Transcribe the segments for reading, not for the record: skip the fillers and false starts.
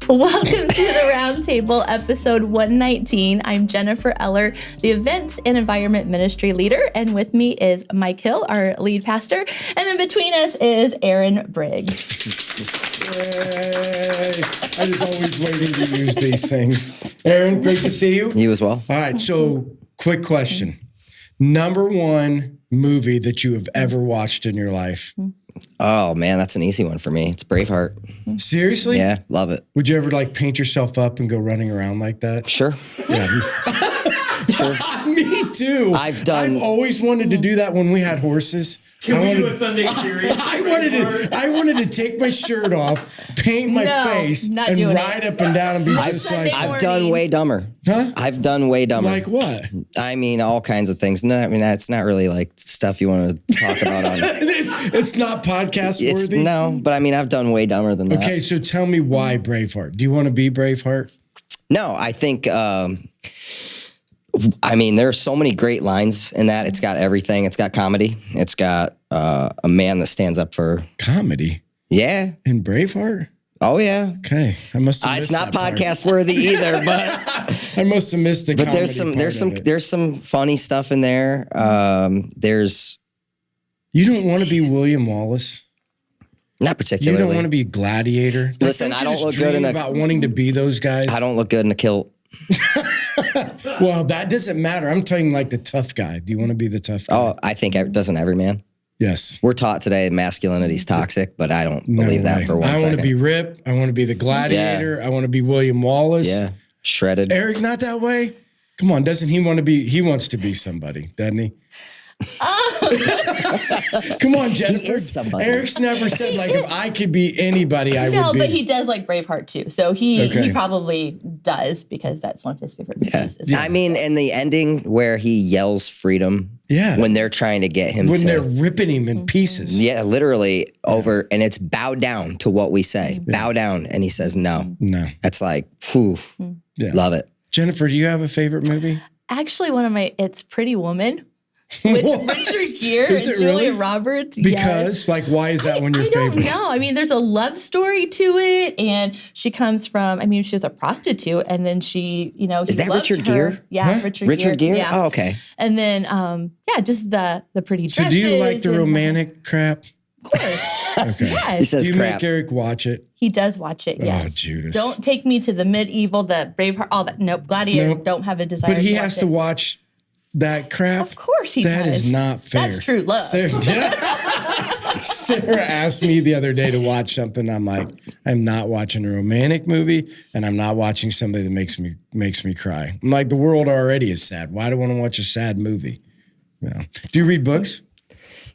Welcome to the Roundtable, episode 119. I'm Jennifer Eller, the Events and Environment Ministry Leader, and with me is Mike Hill, our lead pastor, and then between us is Aaron Briggs. Yay. I was always waiting to use these things. Aaron, great to see you. You as well. All right, so quick question. Number one movie that you have ever watched in your life? Oh, man, that's an easy one for me. It's Braveheart. Seriously? Yeah, love it. Would you ever like paint yourself up and go running around like that? Sure. Yeah. Sure. Me too. I've always wanted to do that when we had horses. Can we do a Sunday series? I wanted to take my shirt off, paint my face, and ride up and down and be just like. I've done way dumber. Huh? I've done way dumber. Like what? I mean, all kinds of things. No, I mean, that's not really like stuff you want to talk about on. It's not podcast worthy. No, but I mean, I've done way dumber than that. Okay, so tell me why Braveheart. Do you want to be Braveheart? No, I think. I mean, there's so many great lines in that. It's got everything. It's got comedy. It's got a man that stands up for comedy. Yeah, in Braveheart. Oh yeah. Okay, I must have missed it's not that podcast worthy either, but I must have missed the. But there's some funny stuff in there. You don't want to be William Wallace. Not particularly. You don't want to be Gladiator. Listen, I don't look good in about wanting to be those guys. I don't look good in a kilt. Well, that doesn't matter. I'm talking like the tough guy. Do you want to be the tough guy? Oh, I think doesn't every man? Yes. We're taught today masculinity is toxic, but I don't believe that for one second. I want to be Rip. I want to be the Gladiator. Yeah. I want to be William Wallace. Yeah. Shredded. Eric, not that way? Come on, doesn't he want to be? He wants to be somebody, doesn't he? Come on, Jennifer. He is somebody. Eric's never said like if I could be anybody, I would be. No, but he does like Braveheart too. So he probably does because that's one of his favorite movies. Yeah. I mean, and the ending where he yells freedom. Yeah. When they're trying to get him when they're ripping him in pieces. Yeah, literally over, and it's bow down to what we say. Yeah. Bow down, and he says no. No. That's like, whew. Yeah. Love it. Jennifer, do you have a favorite movie? Actually, it's Pretty Woman. With Richard Gere and Julia Roberts. Because, like, why is that one your favorite? I don't know. I mean, there's a love story to it, and she comes from, she was a prostitute, and then she, is that Richard Gere? Yeah, huh? Richard Gere. Yeah. Oh, okay. And then, just the pretty dresses. So do you like the romantic crap? Of course. Okay. Yes. He says do you crap. make Eric watch it? He does watch it, yes. Oh, Judas. Don't take me to the medieval, the Braveheart, all that. Nope, Gladiator, don't have a desire But he has to watch that crap? Of course he does. That is not fair. That's true love. Sarah asked me the other day to watch something. I'm like, I'm not watching a romantic movie, and I'm not watching somebody that makes me cry. I'm like, the world already is sad. Why do I want to watch a sad movie? Yeah. Do you read books?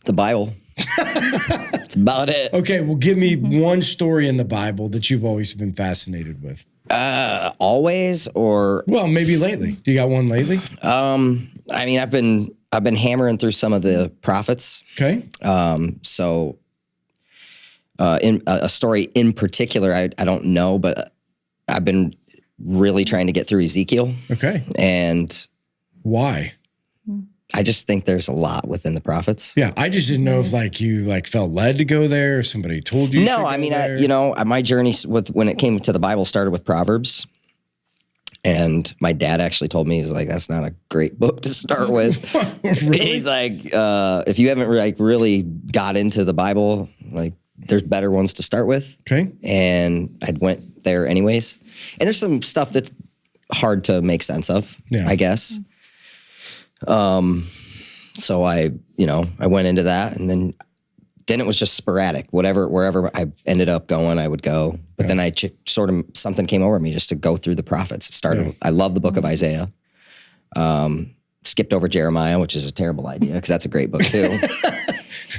The Bible. That's about it. Okay, well, give me one story in the Bible that you've always been fascinated with. Always, or well, maybe lately. Do you got one lately? I've been hammering through some of the prophets. Okay. In a story in particular, I don't know, but I've been really trying to get through Ezekiel. Okay. And why? I just think there's a lot within the prophets. Yeah, I just didn't know if you felt led to go there, or somebody told you. No, my journey when it came to the Bible started with Proverbs. And my dad actually told me, he's like, that's not a great book to start with. Really? He's like, if you haven't really got into the Bible, like there's better ones to start with. Okay. And I went there anyways. And there's some stuff that's hard to make sense of, I guess. So I went into that, and then it was just sporadic. Wherever I ended up going, I would go. But then something came over me just to go through the prophets. It started. Yeah. I love the book of Isaiah. Skipped over Jeremiah, which is a terrible idea because that's a great book too.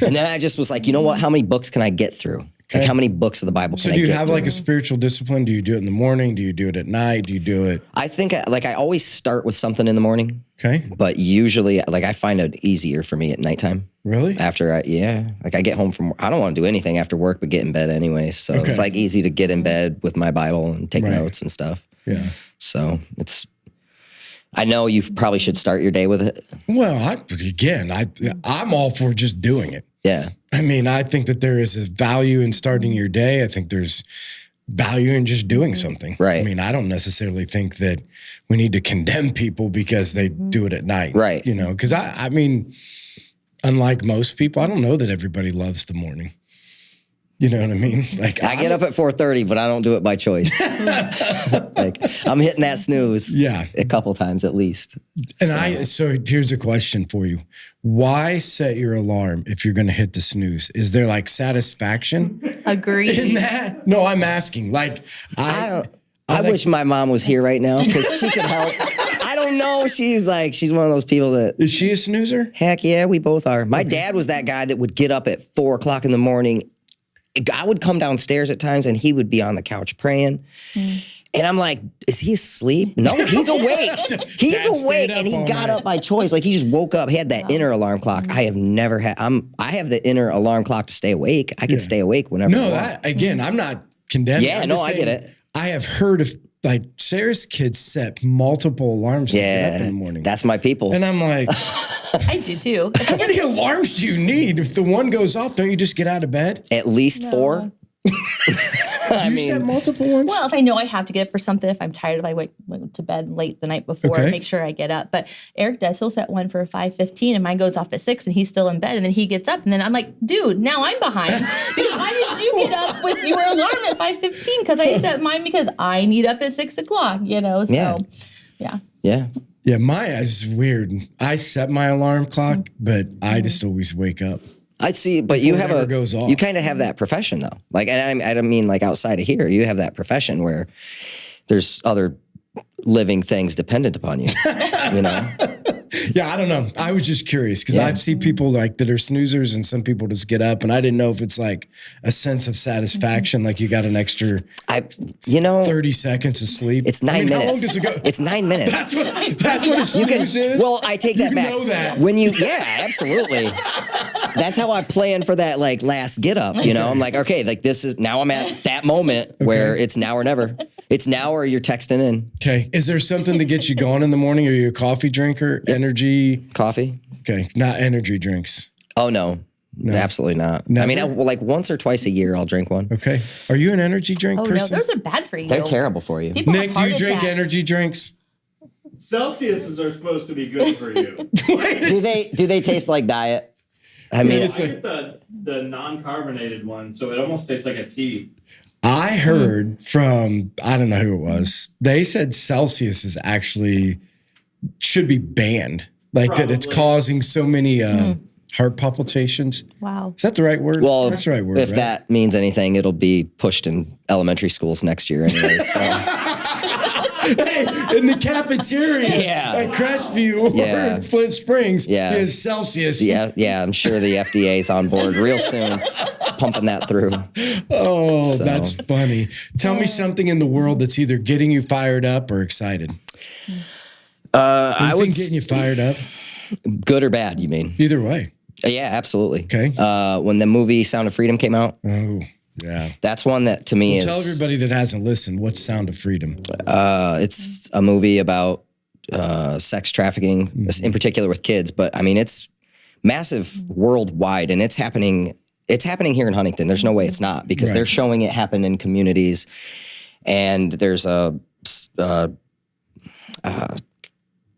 And then I just was like, you know what? How many books can I get through? Okay. Like how many books of the Bible can I get through? So do you have like a spiritual discipline? Do you do it in the morning? Do you do it at night? Do you do it? I think I always start with something in the morning. Okay. But usually I find it easier for me at nighttime. Really? After I get home from, I don't want to do anything after work but get in bed anyway. So it's like easy to get in bed with my Bible and take notes and stuff. Yeah. So I know you probably should start your day with it. Well, I'm all for just doing it. Yeah. I mean, I think that there is a value in starting your day. I think there's value in just doing something. Right. I mean, I don't necessarily think that we need to condemn people because they do it at night. Right. You know, because I mean, unlike most people, I don't know that everybody loves the morning. You know what I mean? Like I get up at 4:30, but I don't do it by choice. Like I'm hitting that snooze a couple times at least. And so here's a question for you. Why set your alarm if you're going to hit the snooze? Is there like satisfaction Agreed. in that? No, I'm asking. Like I wish my mom was here right now because she could help. I don't know. She's one of those people that. Is she a snoozer? Heck yeah, we both are. My dad was that guy that would get up at 4 o'clock in the morning. I would come downstairs at times and he would be on the couch praying. And I'm like, is he asleep? No, he's awake. He's Dad awake. stayed up And he all got night. up by choice. Like he just woke up, he had that inner alarm clock. I have never had, I have the inner alarm clock to stay awake. I could stay awake whenever I No, want. again, I'm not condemning. Yeah, I'm no, just I get saying, it. I have heard of like Sarah's kids set multiple alarms to get up in Yeah, the morning. that's my people. And I'm like, I do too. how many alarms do you need? If the one goes off, don't you just get out of bed? At least 4. Do you set multiple ones? Well, if I know I have to get up for something, if I'm tired, if I went to bed late the night before, Okay. make sure I get up. But Eric does. He'll set one for 5:15, and mine goes off at 6, and he's still in bed. And then he gets up, and then I'm like, dude, now I'm behind. Because why did you get up with your alarm at 5:15? Because I set mine because I need up at 6 o'clock. You know, so yeah. Yeah, my is weird. I set my alarm clock, but I just always wake up. I see, but you have never goes off. you kind of have that profession though. Like, and I don't mean like outside of here. You have that profession where there's other living things dependent upon you. You know, Yeah, I don't know. I was just curious because I've seen people like that are snoozers and some people just get up and I didn't know if it's like a sense of satisfaction, like you got an extra 30 seconds of sleep. It's 9 minutes. How long does it go? It's 9 minutes. That's what a snooze is? Well, I take that You back. know that. When absolutely. That's how I plan for that like last get up. You know, I'm like, okay, like this is now I'm at that moment where it's now or never. It's now or you're texting in. Okay. Is there something to get you going in the morning? Are you a coffee drinker? Energy? Coffee? Okay. Not energy drinks. Oh, no. Absolutely not. Never? I mean, like once or twice a year, I'll drink one. Okay. Are you an energy drink Oh, no, person? those are bad for you. They're terrible for you. People Nick, have do heart you drink attacks. energy drinks? Celsiuses are supposed to be good for you. Do they taste like diet? I mean, I get the non-carbonated one, so it almost tastes like a tea. I heard from, I don't know who it was, they said Celsius is actually, should be banned. Like that it's Probably. causing so many heart palpitations. Wow. Is that the right word? well, That's the right word, if right? that means anything, it'll be pushed in elementary schools next year anyways. So. Hey, in the cafeteria Yeah. at Crestview Yeah. or Flint Springs Yeah. is Celsius. Yeah, I'm sure the FDA's on board real soon, pumping that through. Oh, So. that's funny. Tell me something in the world that's either getting you fired up or excited. I Anything would getting you fired up? good or bad, you mean? Either way. Yeah, absolutely. Okay. When the movie Sound of Freedom came out, Oh, yeah. that's one that to me Tell is everybody that hasn't listened, what's Sound of Freedom? it's a movie about sex trafficking, in particular with kids. But I mean, it's massive worldwide, and it's happening. It's happening here in Huntington. There's no way it's not because they're showing it happen in communities, and there's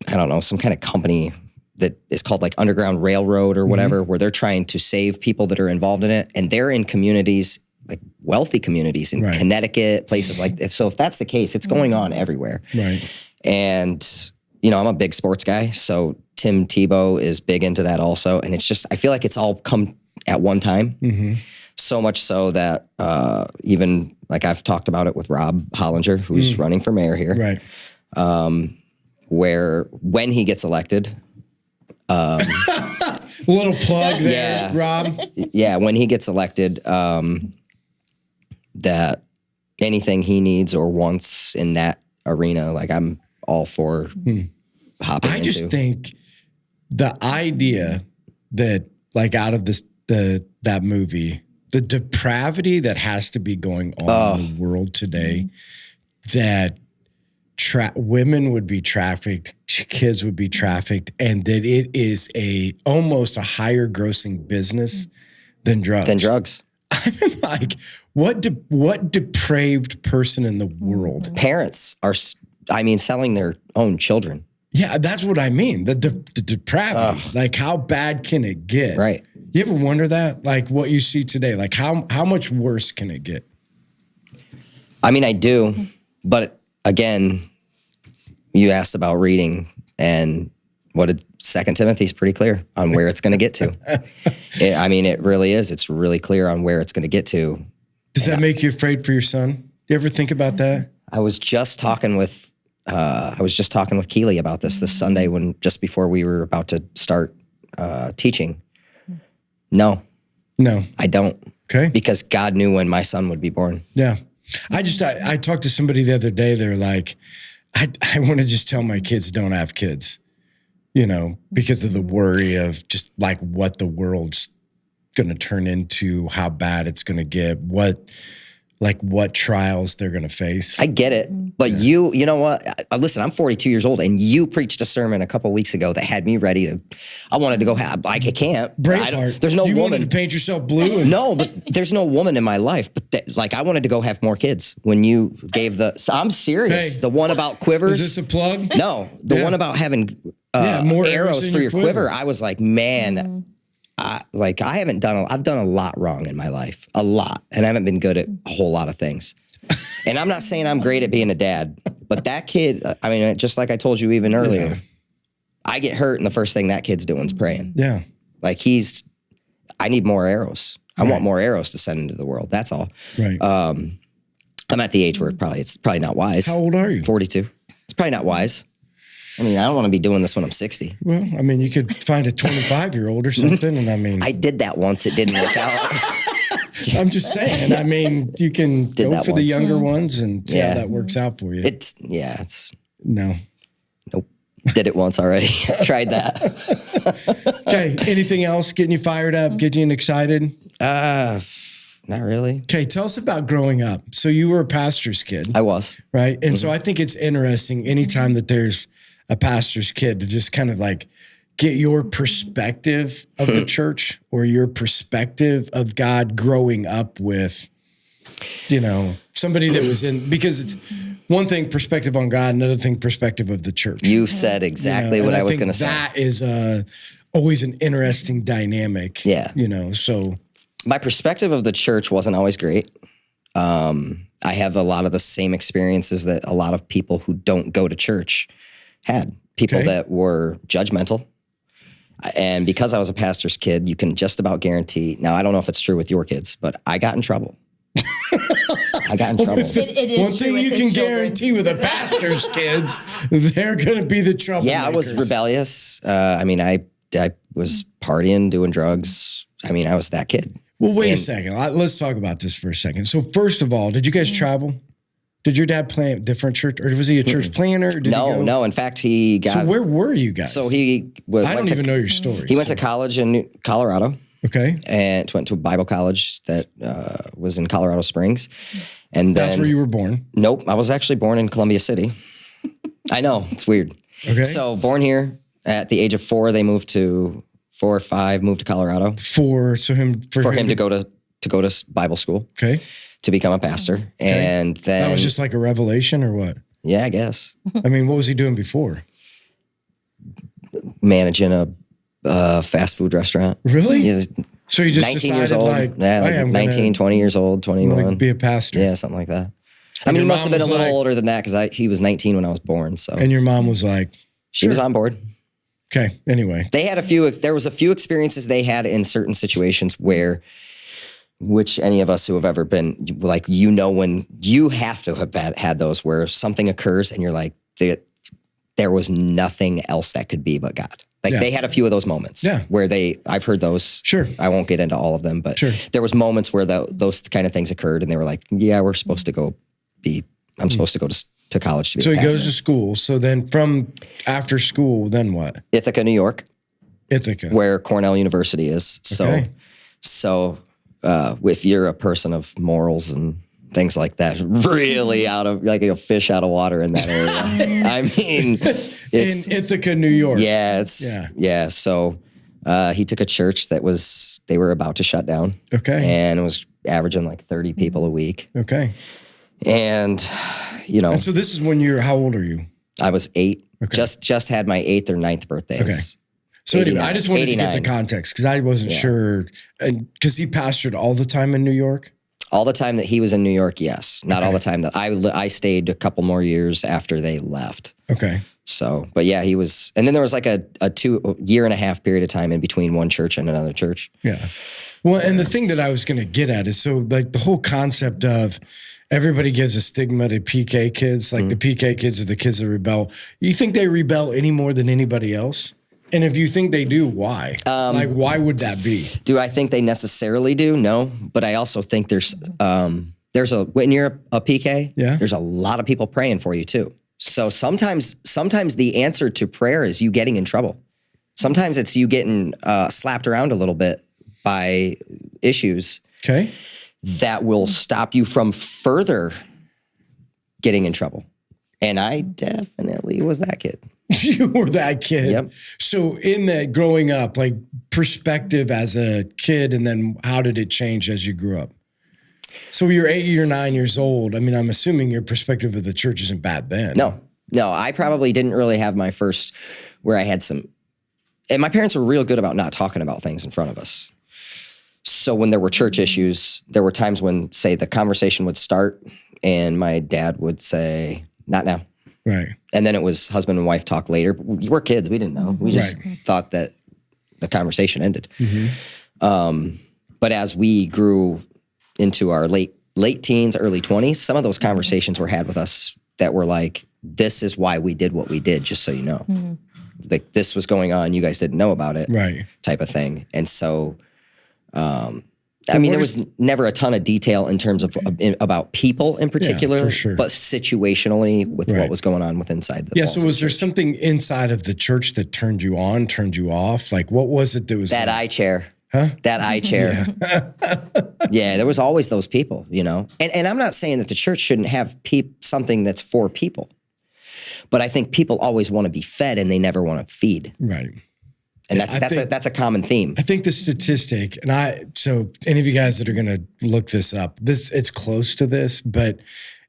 I don't know, some kind of company that is called like Underground Railroad or whatever, where they're trying to save people that are involved in it, and they're in communities like wealthy communities in Connecticut, places like that. So if that's the case, it's going on everywhere. Right. And, you know, I'm a big sports guy. So Tim Tebow is big into that also. And it's just, I feel like it's all come at one time. So much so that even like I've talked about it with Rob Hollinger, who's running for mayor here, Right. where when he gets elected, Little plug there, Yeah. Rob. yeah, when he gets elected, that anything he needs or wants in that arena, like I'm all for hopping I into. just think the idea that, like, out of this that movie, the depravity that has to be going on in the world today, that women would be trafficked, kids would be trafficked, and that it is almost a higher grossing business than drugs. than drugs. I'm like, What depraved person in the world? Parents are, selling their own children. Yeah, that's what I mean. The depravity. Like, how bad can it get? Right. You ever wonder that? Like, what you see today, like how much worse can it get? I do. But again, you asked about reading, and what did 2 Timothy's pretty clear on where it's going to get to. It really is. It's really clear on where it's going to get to. Does that make you afraid for your son? You ever think about that? I was just talking with Keely about this Sunday just before we were about to start teaching. No, I don't. Okay. Because God knew when my son would be born. Yeah. I talked to somebody the other day. They're like, I want to just tell my kids don't have kids, because of the worry of just like what the world's going to turn into, how bad it's going to get, what trials they're going to face. I get it. But you know what? Listen, I'm 42 years old, and you preached a sermon a couple of weeks ago that had me ready to, I wanted to go I can't. Braveheart. There's no you woman. wanted to paint yourself blue? No, but there's no woman in my life. But I wanted to go have more kids when you gave I'm serious. Hey, the one about quivers. Is this a plug? No, the one about having more arrows for your quiver. I was like, man, I've done a lot wrong in my life, a lot, and I haven't been good at a whole lot of things. And I'm not saying I'm great at being a dad, but that kid, just like I told you even earlier, I get hurt, and the first thing that kid's doing is praying. Yeah. I need more arrows. I want more arrows to send into the world. That's all. Right. I'm at the age where it's probably not wise. How old are you? 42. It's probably not wise. I don't want to be doing this when I'm 60. Well, you could find a 25-year-old or something, and I did that once. It didn't work out. I'm just saying. You can go for the younger ones and see how that works out for you. No. Nope. Did it once already. Tried that. Okay. Anything else getting you fired up, getting you excited? Not really. Okay. Tell us about growing up. So you were a pastor's kid. I was. Right. And so I think it's interesting anytime that there's a pastor's kid to just kind of like get your perspective of the church or your perspective of God growing up with, somebody that was because it's one thing perspective on God, another thing perspective of the church. You said exactly what I was going to say. That is always an interesting dynamic. Yeah. So my perspective of the church wasn't always great. I have a lot of the same experiences that a lot of people who don't go to church had. People that were judgmental. And because I was a pastor's kid, you can just about guarantee. Now, I don't know if it's true with your kids, but I got in trouble. I got in trouble. It is one thing you can guarantee with a pastor's kids, they're going to be the troublemakers. Yeah, I was rebellious. I was partying, doing drugs. I was that kid. Well, wait a second. Let's talk about this for a second. So first of all, did you guys travel? Did your dad plant a different church, or was he a church planter? No. In fact, he got. So where were you guys? So I don't even know your story. He went to college in Colorado. Okay. And went to a Bible college that was in Colorado Springs, and then that's where you were born. Nope, I was actually born in Columbia City. I know, it's weird. Okay. So born here at the age of 4, they moved to 4 or 5, moved to Colorado for him to go to Bible school. Okay. To become a pastor. Okay. And then that was just like a revelation or what? Yeah, I guess. What was he doing before? Managing a fast food restaurant. Really? He was so you just 19 years old. like 19, 20 years old, 21. Be a pastor. Yeah, something like that. He must have been a little older than that because he was 19 when I was born. So. And your mom was like, she was on board. Okay. Anyway, there was a few experiences they had in certain situations which any of us who have ever been like, when you have to have had those where something occurs and you're like, there was nothing else that could be but God. They had a few of those moments where I've heard those. Sure. I won't get into all of them, but there was moments where those kind of things occurred and they were like, yeah, we're supposed to go I'm supposed to go to college to be a pastor. So he goes to school. So then from after school, then what? Ithaca, New York. Ithaca. Where Cornell University is. Okay. So if you're a person of morals and things like that, really out of like a fish out of water in that area. It's in Ithaca, New York. Yeah, So he took a church that they were about to shut down. Okay. And averaging like 30 people a week. Okay. And, you know. And so this is when how old are you? I was 8. Okay. Just had my 8th or 9th birthday. Okay. So anyway, I just wanted to get the 89. context because I wasn't sure. And because he pastored all the time in New York? All the time that he was in New York, yes. Not all the time that I stayed a couple more years after they left. Okay. So, but yeah, he was, and then there was like a 2 year and a half period of time in between one church and another church. Yeah. Well, and the thing that I was going to get at is so like the whole concept of everybody gives a stigma to PK kids, like the PK kids are the kids that rebel. You think they rebel any more than anybody else? And if you think they do, why? Like, why would that be? Do I think they necessarily do? No, but I also think there's when you're a PK, there's a lot of people praying for you too. So sometimes the answer to prayer is you getting in trouble. Sometimes it's you getting slapped around a little bit by issues that will stop you from further getting in trouble. And I definitely was that kid. You were that kid. Yep. So in that growing up, like perspective as a kid, and then how did it change as you grew up? So you're 8, you're 9 years old. I mean, I'm assuming your perspective of the church isn't bad then. No, I probably didn't really have my first where I had some, and my parents were real good about not talking about things in front of us. So when there were church issues, there were times when, say, the conversation would start and my dad would say, not now. Right. And then it was husband and wife talk later. We're kids. We didn't know. We just thought that the conversation ended. But as we grew into our late teens, early 20s, some of those conversations were had with us that were like, this is why we did what we did, just so you know. Like this was going on. You guys didn't know about it. Right. Type of thing. And so, I mean, there was never a ton of detail in terms of about people in particular, for sure. but situationally with what was going on with inside the walls so of was the there church. something inside of the church that turned you on, turned you off? Like what was it that was That like, eye chair. Huh? That eye chair. Yeah, there was always those people, you know. And I'm not saying that the church shouldn't have something that's for people. But I think people always want to be fed and they never want to feed. Right. And that's a common theme. I think the statistic, so any of you guys that are going to look this up, it's close to this, but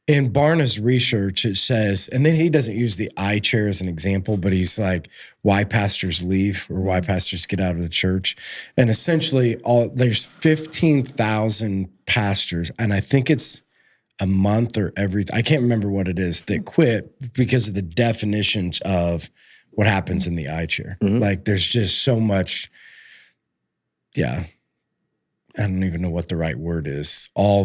in Barna's research, it says, and then he doesn't use the eye chair as an example, but he's like, why pastors leave or why pastors get out of the church. And essentially, there's 15,000 pastors, and I think it's a month or I can't remember what it is, that quit because of the definitions of what happens in the eye chair. Like there's just so much, I don't even know what the right word is. All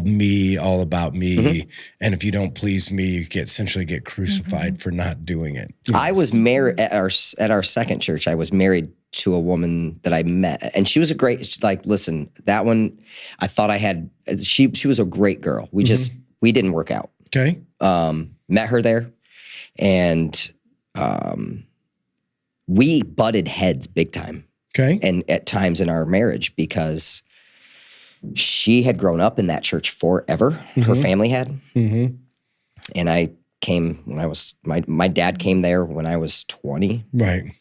about me. And if you don't please me, you essentially get crucified for not doing it. I was married at our second church. I was married to a woman that I met, and she was a great, like, listen, that one, I thought she was a great girl. We didn't work out. Okay. Met her there, and we butted heads big time. Okay. And at times in our marriage, because she had grown up in that church forever. Her family had. And I came when I was, my dad came there when I was 20. Right.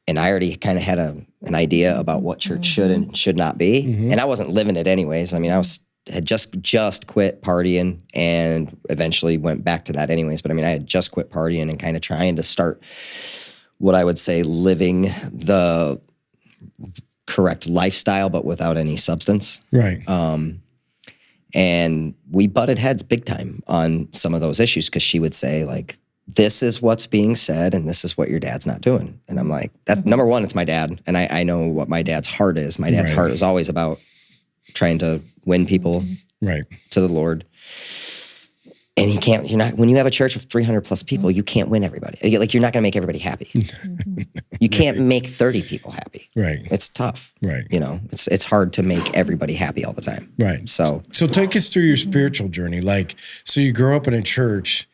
And I already kind of had an idea about what church should and should not be. And I wasn't living it anyways. I mean, had just quit partying and eventually went back to that anyways. But I mean, I had just quit partying and kind of trying to start what I would say living the correct lifestyle, but without any substance. Right. And we butted heads big time on some of those issues because she would say, like, this is what's being said and this is what your dad's not doing. And I'm like, that's number one, it's my dad. And I know what my dad's heart is. My dad's heart is always about trying to win people to the Lord. And when you have a church of 300 plus people, you can't win everybody. Like, you're not going to make everybody happy. You can't make 30 people happy. Right. It's tough. Right. You know, it's hard to make everybody happy all the time. Right. So take us through your spiritual journey. Like, so you grew up in a church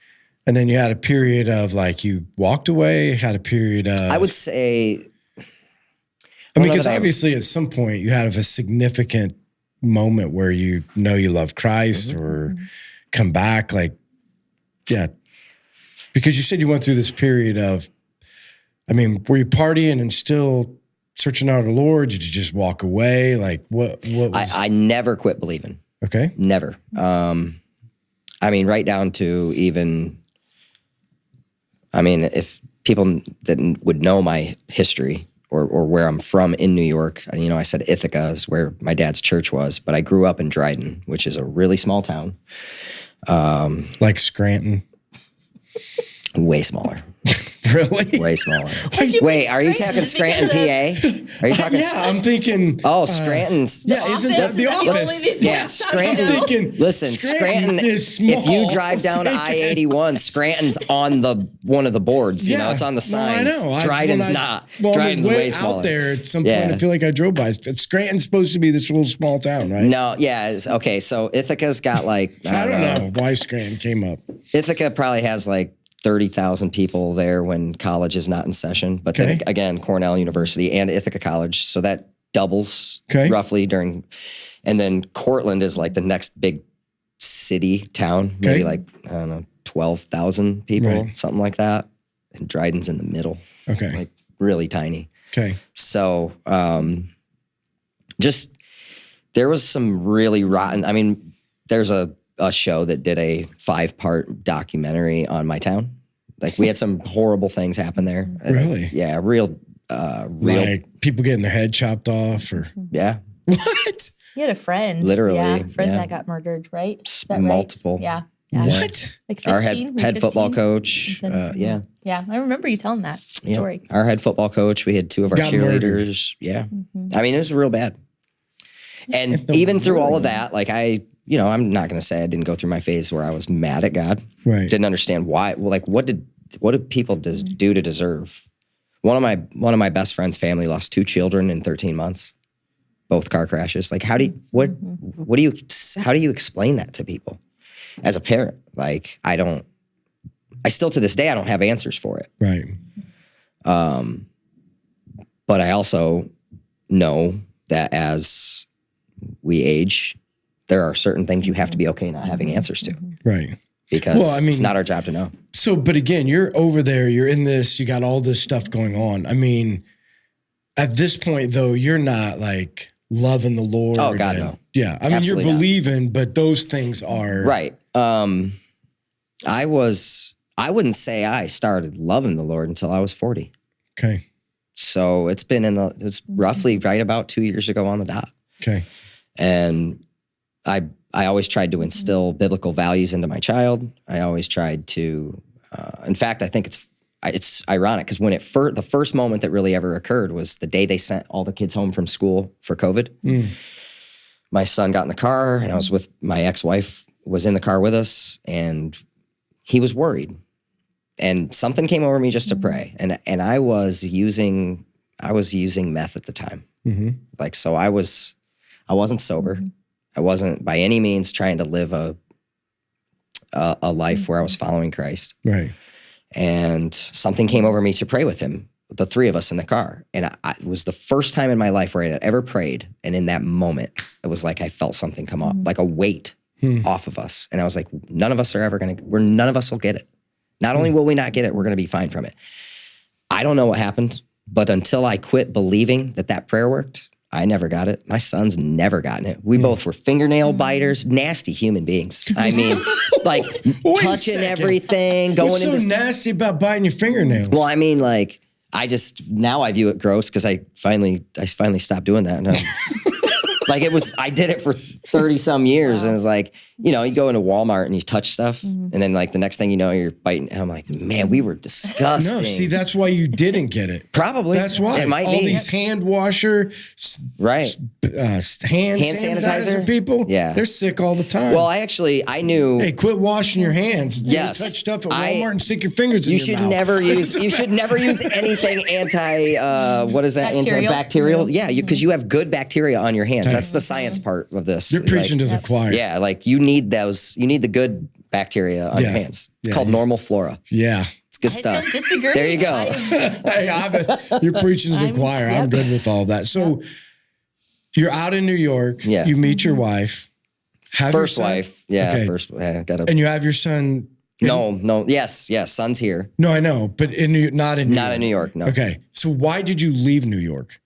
and then you had a period of like, you walked away, had a period of. I would say. I mean, because obviously at some point you had a significant moment where you love Christ or come back, like, because you said you went through this period of, I mean, were you partying and still searching out the Lord? Did you just walk away? Like what was? I never quit believing. Okay. Never. I mean, right down to even, I mean, if people that would know my history or where I'm from in New York, you know, I said Ithaca is where my dad's church was, but I grew up in Dryden, which is a really small town. Like Scranton. Way smaller. Really? Way smaller. Wait, are you talking Scranton, PA? Are you talking? Yeah, I'm thinking. Oh, Scranton's. Yeah, isn't that the office? Yeah, Scranton. Listen, Scranton is small. if you drive down I-81, Scranton's on one of the boards. You know, it's on the signs. No, I know. Dryden's not. Well, Dryden's way out smaller. there at some point, I feel like I drove by. Scranton's supposed to be this little small town, right? No, yeah. Okay, so Ithaca's got like, I don't know why Scranton came up. Ithaca probably has like 30,000 people there when college is not in session. But then again, Cornell University and Ithaca College. So that doubles roughly during, and then Cortland is like the next big city town, maybe like, I don't know, 12,000 people, something like that. And Dryden's in the middle. Okay. Like really tiny. Okay. So just, there was some really rotten, I mean, there's a show that did a 5-part documentary on my town. Like we had some horrible things happen there. Really? Yeah, real. Like people getting their head chopped off or. Yeah. What? You had a friend. Literally. Yeah, a friend that got murdered, right? Is that multiple. Right? Yeah. What? Like 15, Our head football coach. Yeah. Yeah, I remember you telling that story. Our head football coach, we had 2 of our Got cheerleaders. murdered. Yeah. I mean, it was real bad. And even through all of that, like I'm not going to say I didn't go through my phase where I was mad at God. Right. Didn't understand why. Well, like what did people do to deserve? One of my best friend's family lost 2 children in 13 months, both car crashes. Like how do you explain that to people as a parent? Like I still to this day I don't have answers for it. Right. But I also know that as we age, there are certain things you have to be okay not having answers to. Right. Because it's not our job to know. So, but again, you're over there, you're in this, you got all this stuff going on. I mean, at this point though, you're not like loving the Lord. Oh God, no. Yeah. I mean, Absolutely you're not. believing, but those things are. Right. I wouldn't say I started loving the Lord until I was 40. Okay. So it's roughly right about 2 years ago on the dot. Okay. And I always tried to instill biblical values into my child. I always tried to, in fact, I think it's ironic because when the first moment that really ever occurred was the day they sent all the kids home from school for COVID. My son got in the car and I was with my ex-wife was in the car with us and he was worried. And something came over me just to pray. And I was using meth at the time. Like, so I wasn't sober. I wasn't by any means trying to live a life where I was following Christ. Right. And something came over me to pray with him, the 3 of us in the car. And it was the first time in my life where I had ever prayed. And in that moment, it was like I felt something come off, like a weight off of us. And I was like, none of us will get it. Not only will we not get it, we're going to be fine from it. I don't know what happened, but until I quit believing that prayer worked, I never got it. My son's never gotten it. We both were fingernail biters, nasty human beings. I mean, like touching everything, going What's so into nasty about biting your fingernails? Well, I mean, like now I view it gross because I finally stopped doing that. And I did it for 30 some years. And it's like, you go into Walmart and you touch stuff. And then like the next thing you know, you're biting. And I'm like, man, we were disgusting. No, see, that's why you didn't get it. Probably. That's why. It might all be. these hand washer, right. Hand sanitizer people, they're sick all the time. Well, I knew. Hey, quit washing your hands. Yes. You touch stuff at Walmart and stick your fingers in your mouth. You should never use anything what is that? Antibacterial? Yeah, because you have good bacteria on your hands. That's the science part of this. You're preaching to the choir. Yeah, like you need the good bacteria on your hands. It's called normal flora. Yeah. It's good stuff. I don't disagree. There you go. Hey, you're preaching to the choir. I'm good with all that. So you're out in New York. Yeah. You meet your wife. First wife. Yeah. Okay. First. Yeah, and you have your son. No. Yes. Son's here. No, I know, but not in New York. New York. No. Okay. So why did you leave New York?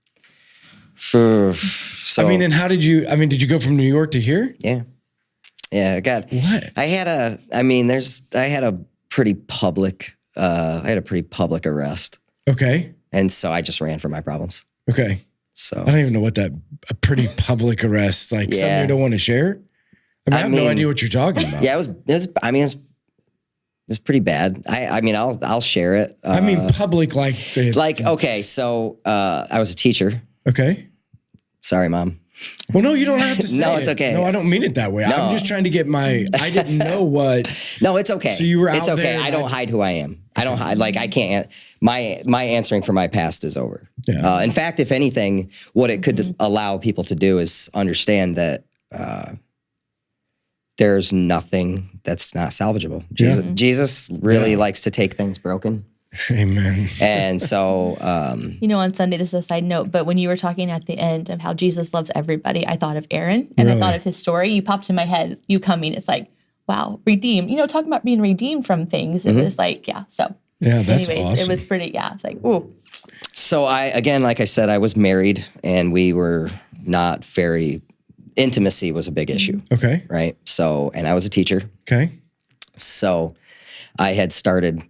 So and how did you? Did you go from New York to here? Yeah. I got what? I had a pretty public arrest. Okay. And so I just ran from my problems. Okay. So I don't even know what a pretty public arrest, like something you don't want to share. I have no idea what you're talking about. Yeah, it was pretty bad. I'll share it. Public okay. So I was a teacher. Okay. Sorry, Mom. Well, no, you don't have to say No, it's okay. No, I don't mean it that way. No. I'm just trying to get I didn't know what. No, it's okay. So you were out It's okay. there. I don't hide who I am. I don't hide. I can't. My answering for my past is over. Yeah. In fact, if anything, what it could allow people to do is understand that there's nothing that's not salvageable. Jesus really likes to take things broken. Amen. And so, on Sunday, this is a side note, but when you were talking at the end of how Jesus loves everybody, I thought of Aaron and I thought of his story. You popped in my head, you coming. It's like, wow, redeemed. Talking about being redeemed from things. It was like, so. Yeah, that's awesome. It was pretty, it's like, ooh. So like I said, I was married and we were not intimacy was a big issue. Okay. Right. So, and I was a teacher. Okay. So I had started,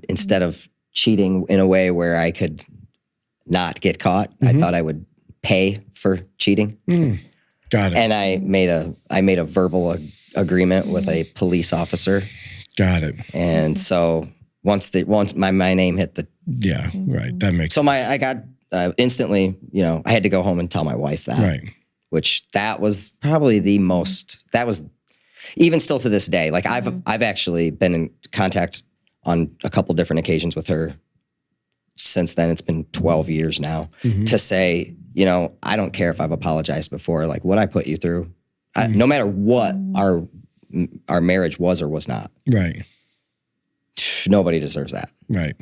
instead of cheating in a way where I could not get caught, I thought I would pay for cheating. Got it. And I made a verbal agreement with a police officer. Got it. And so once my name hit the right, that makes so I got instantly, I had to go home and tell my wife that, right, which that was probably that was even still to this day. Like I've actually been in contact on a couple different occasions with her since then. It's been 12 years now to say, I don't care if I've apologized before, like what I put you through, no matter what our marriage was or was not. Right. Nobody deserves that. Right.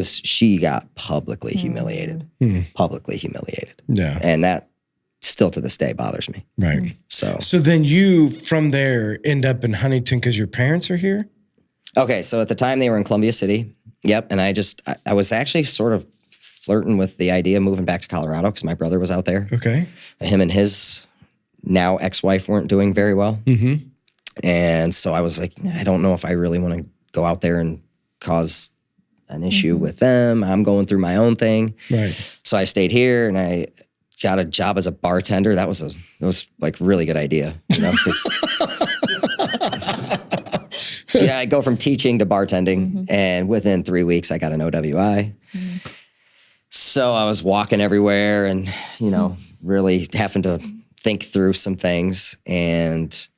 She got publicly humiliated. Publicly humiliated. Yeah. And that still to this day bothers me. Right. So then you from there end up in Huntington because your parents are here? Okay. So at the time they were in Columbia City. Yep. And I was actually sort of flirting with the idea of moving back to Colorado because my brother was out there. Okay. Him and his now ex-wife weren't doing very well. Mm-hmm. And so I was like, I don't know if I really want to go out there and cause an issue with them. I'm going through my own thing. Right. So I stayed here and I got a job as a bartender. That was like really good idea, 'cause I go from teaching to bartending and within 3 weeks I got an OWI. So I was walking everywhere and, really having to think through some things. And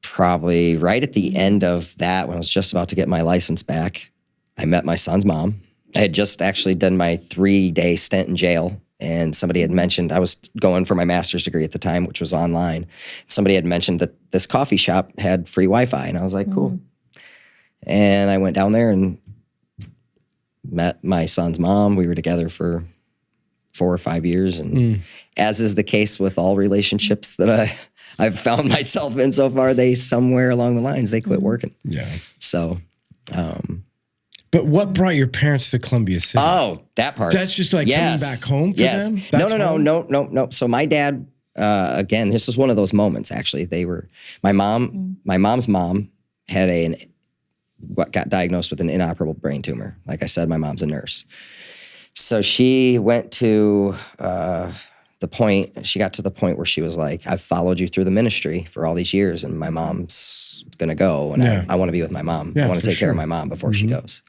probably right at the end of that, when I was just about to get my license back, I met my son's mom. I had just actually done my 3-day stint in jail. And somebody had mentioned, I was going for my master's degree at the time, which was online. Somebody had mentioned that this coffee shop had free Wi-Fi. And I was like, cool. And I went down there and met my son's mom. We were together for 4 or 5 years. And as is the case with all relationships that I've found myself in so far, somewhere along the lines, they quit working. Yeah. So, but what brought your parents to Columbia City? Oh, that part. That's just like coming back home for them? That's No. So my dad, again, this was one of those moments, actually. My mom's mom had got diagnosed with an inoperable brain tumor. Like I said, my mom's a nurse. So she went to she got to the point where she was like, I've followed you through the ministry for all these years and my mom's going to go and I want to be with my mom. I want to take care of my mom before she goes.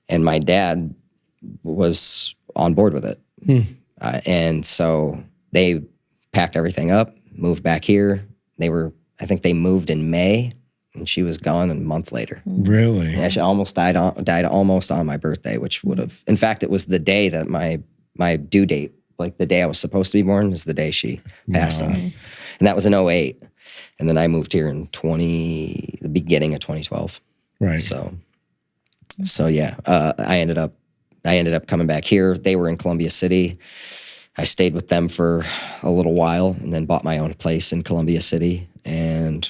And my dad was on board with it. And so they packed everything up, moved back here. I think they moved in May and she was gone a month later. Really? Yeah, she almost died almost on my birthday, which would have, in fact, it was the day that my due date, like the day I was supposed to be born, is the day she passed on. And that was in 2008. And then I moved here in the beginning of 2012. Right. So yeah, I ended up coming back here. They were in Columbia City. I stayed with them for a little while and then bought my own place in Columbia City and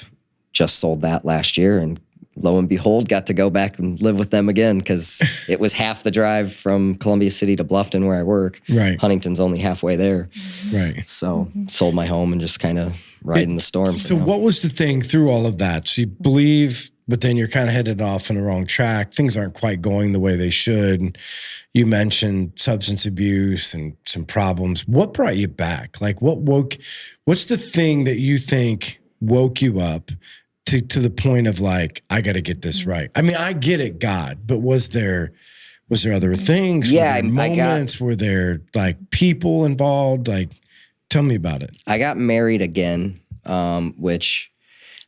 just sold that last year and lo and behold, got to go back and live with them again because it was half the drive from Columbia City to Bluffton where I work. Right. Huntington's only halfway there. Right. So sold my home and just kind of riding the storm. So what was the thing through all of that? So you believe, but then you're kind of headed off on the wrong track. Things aren't quite going the way they should. You mentioned substance abuse and some problems. What brought you back? Like what's the thing that you think woke you up to the point of like, I got to get this right? I mean, I get it, God, but was there other things? Yeah, were there moments? Were there like people involved? Like, tell me about it. I got married again, which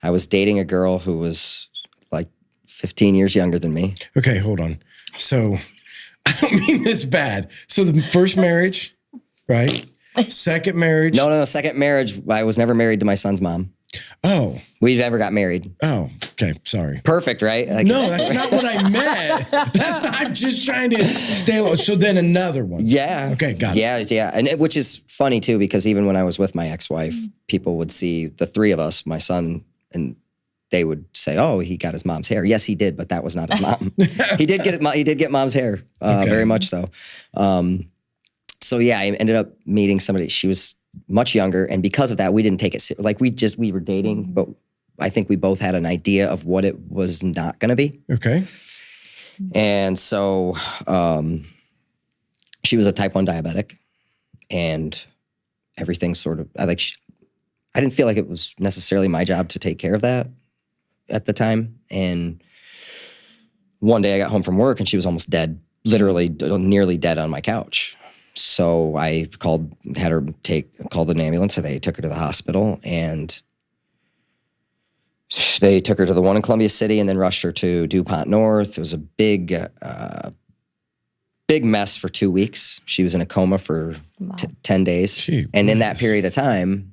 I was dating a girl who was like 15 years younger than me. Okay, hold on. So I don't mean this bad. So the first marriage, right? Second marriage. No. Second marriage. I was never married to my son's mom. Oh. We never got married. Oh, okay. Sorry. Perfect, right? Like, no, that's not what I meant. I'm just trying to stay low. So then another one. Yeah. Okay, got it. Yeah. And which is funny too, because even when I was with my ex-wife, people would see the three of us, my son, and they would say, "Oh, he got his mom's hair." Yes, he did, but that was not his mom. He did get mom's hair, very much so. So yeah, I ended up meeting somebody. She was much younger, and because of that, we didn't take it like we were dating, but I think we both had an idea of what it was not going to be. Okay. And so she was a type 1 diabetic, and everything sort of I didn't feel like it was necessarily my job to take care of that at the time. And one day I got home from work and she was almost dead, literally nearly dead on my couch. So I called an ambulance. So they took her to the hospital, and they took her to the one in Columbia City and then rushed her to DuPont North. It was a big mess for 2 weeks. She was in a coma for 10 days. Gee, and in that period of time,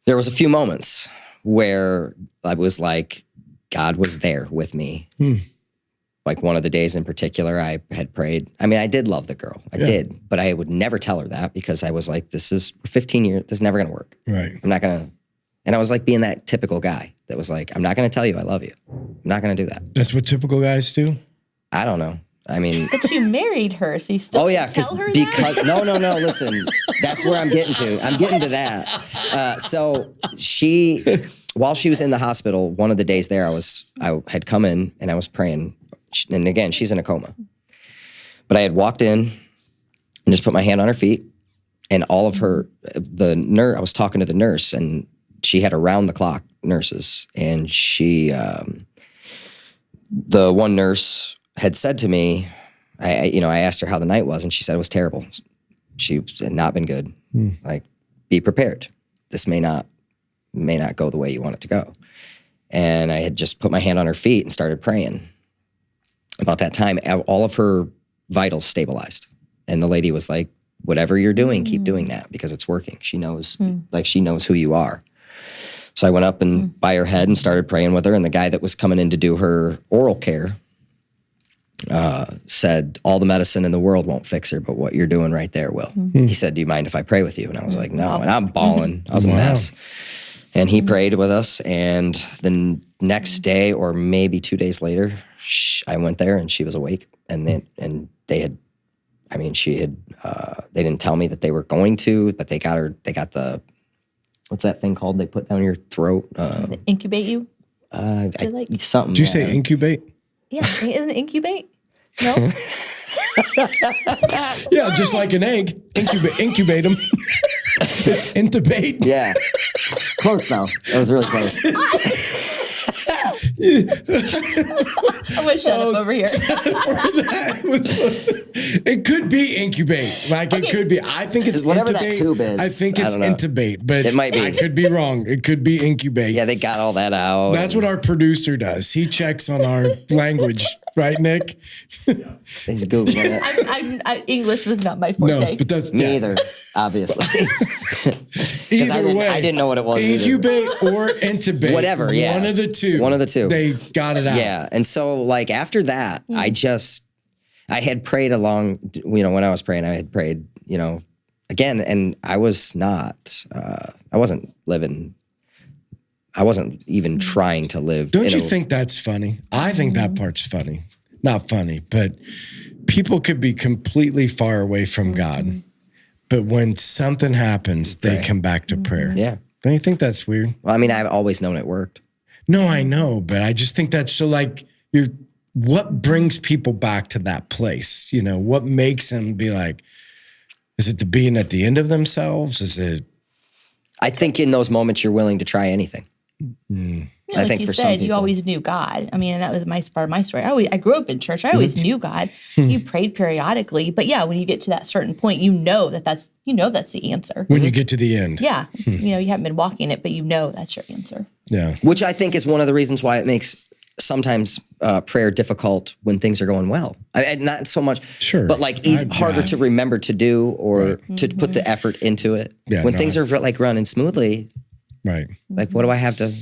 there was a few moments where I was like, God was there with me. Like one of the days in particular, I had prayed. I mean, I did love the girl. I did. But I would never tell her that because I was like, this is 15 years. This is never going to work. Right. I'm not going to. And I was like being that typical guy that was like, I'm not going to tell you I love you. I'm not going to do that. That's what typical guys do? I don't know. I mean, but you married her, so you still tell her because that? No. Listen, that's where I'm getting to. I'm getting to that. So while she was in the hospital, one of the days there, I had come in and I was praying, and again, she's in a coma. But I had walked in and just put my hand on her feet, and all of her, the nurse, I was talking to the nurse, and she had around the clock nurses, and she, the one nurse had said to me, I asked her how the night was, and she said it was terrible. She had not been good. Like, be prepared. This may not go the way you want it to go. And I had just put my hand on her feet and started praying. About that time, all of her vitals stabilized. And the lady was like, whatever you're doing, keep doing that because it's working. She knows, she knows who you are. So I went up and by her head and started praying with her. And the guy that was coming in to do her oral care said, all the medicine in the world won't fix her, but what you're doing right there will. He said, do you mind if I pray with you? And I was like, no. And I'm bawling. I was a mess. And he prayed with us. And the next day or maybe 2 days later, I went there and she was awake. And they didn't tell me that they were going to, but they got the, what's that thing called they put down your throat? Incubate you? Something. Did you say incubate? Yeah, isn't it incubate? No? Yeah, just like an egg. Incubate them. It's intubate. Yeah. Close though. That was really close. I'm going to shut up over here. It could be incubate. Like it could be. I think it's whatever intubate. That tube is. I think it's intubate, but it might be. I could be wrong. It could be incubate. Yeah, they got all that out. That's what our producer does. He checks on our language, right, Nick? He's Googling it. English was not my forte. No, but that's me either, obviously. Either way, I didn't know what it was. Incubate or intubate. Whatever, yeah. One of the two. They got it out. Yeah. And so like after that, I had prayed along, when I was praying, I had prayed, again, and I was not, I wasn't living I wasn't even trying to live. Don't you think that's funny? I think that part's funny. Not funny, but people could be completely far away from God, but when something happens, they come back to prayer. Yeah. Don't you think that's weird? Well, I mean, I've always known it worked. No, I know, but I just think that's so like what brings people back to that place? You know, what makes them be like, is it the being at the end of themselves? Is it? I think in those moments you're willing to try anything. Yeah, I like think you for said, some people, you always knew God. I mean, that was part of my story. I grew up in church. I always knew God. You prayed periodically, but yeah, when you get to that certain point, you know that's the answer. When you get to the end. Yeah, you haven't been walking it, but you know that's your answer. Yeah. which I think is one of the reasons why it makes sometimes prayer difficult when things are going well. Not so much, Sure. but like harder to remember to do or to put the effort into it. Yeah, when things are like running smoothly, Right. like what do I have to?